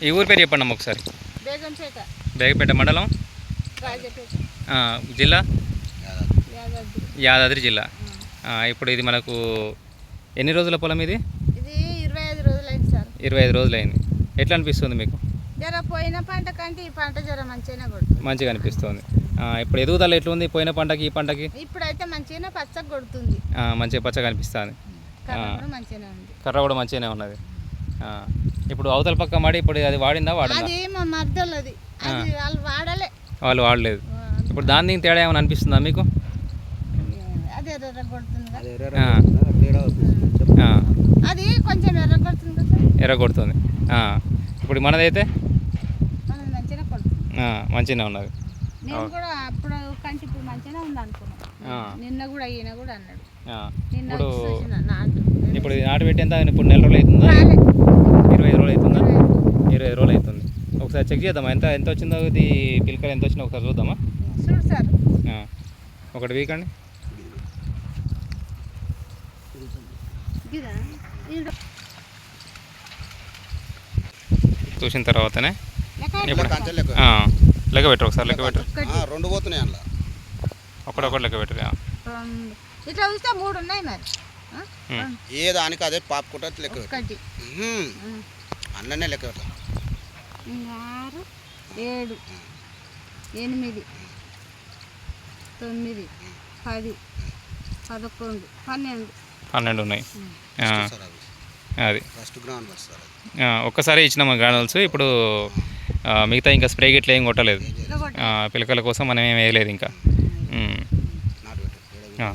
ఈ ఊరి పేరు చెప్పండి అమ్మ ఒకసారి. బేగంపేట మండలం, జిల్లా యాదాద్రి జిల్లా. ఇప్పుడు ఇది మనకు ఎన్ని రోజుల పొలం ఇది? 25 రోజులైంది సార్. 25 రోజులైంది. ఎట్లా అనిపిస్తుంది మీకు? పోయిన పంట కంటే ఈ పంట మంచిగా అనిపిస్తుంది. ఇప్పుడు ఎదుగుదల ఎట్లుంది పోయిన పంటకి ఈ పంటకి? ఇప్పుడైతే మంచిగానే పచ్చగా కొడుతుంది. మంచిగా పచ్చగా అనిపిస్తుంది. కర్ర కూడా మంచిగానే ఉన్నది. ఇప్పుడు అవతల పక్క మడి ఇప్పుడు అది వాడిందా? వాళ్ళు వాడలేదు. ఇప్పుడు దాని తేడా ఏమైనా అనిపిస్తుందా మీకు? అది కొంచెం ఎర్ర కొడుతుంది. ఇప్పుడు మనదైతే మంచిగానే ఉన్నది. నేను కూడా అప్పుడు కంటే ఇప్పుడు మంచిగానే ఉంది అనుకున్నాను. నిన్న కూడా ఈయన కూడా అన్నాడు. ఇప్పుడు నాటు పెట్టి ఎంత? ఇప్పుడు నెల రోజులు అవుతుందా? 25 రోజులు అవుతుందా? 25 రోజులు అవుతుంది. ఒకసారి చెక్ చేద్దామా ఎంత వచ్చిందో, ఇది పిలకలు ఎంత వచ్చిందో ఒకసారి చూద్దామా? చూడు సార్, ఒకటి వీకండి. చూసిన తర్వాతనే లెక్క పెట్టరు. ఒకసారి లెక్క పెట్టరు. 2 పోతున్నాయి అందులో. ఒకటి లెక్క పెట్టరు. ఇట్లా చూస్తే 3 ఉన్నాయి. మరి ఏ దానికి అదే పాపుకుంటా లెక్క పెట్టు. అన్ననే లెక్క పెట్టాలి. 6, 7, 8, 9, 10, 11, 12 ఉన్నాయి. అది ఫస్ట్ గ్రౌండ్ వస్తారు. ఒక్కసారి ఇచ్చినాము గ్రానుల్స్. ఇప్పుడు మిగతా ఇంకా స్ప్రే గిట్ల ఏం కొట్టలేదు. పిలకల కోసం మనం ఏం వేయలేదు ఇంకా.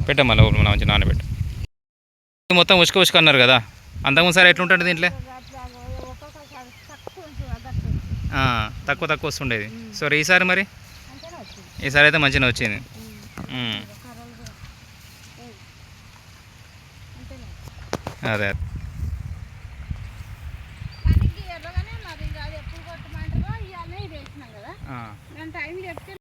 పెట్టమ్మా మనం మంచి నానబెట్టు. మొత్తం ఉసుక అన్నారు కదా, అంతకుముందు సార్ ఎట్లుంటుంది దీంట్లో? తక్కువ వస్తుండేది. సో ఈసారి మరి ఈసారి అయితే మంచిగా వచ్చింది. అదే టైం చెప్తే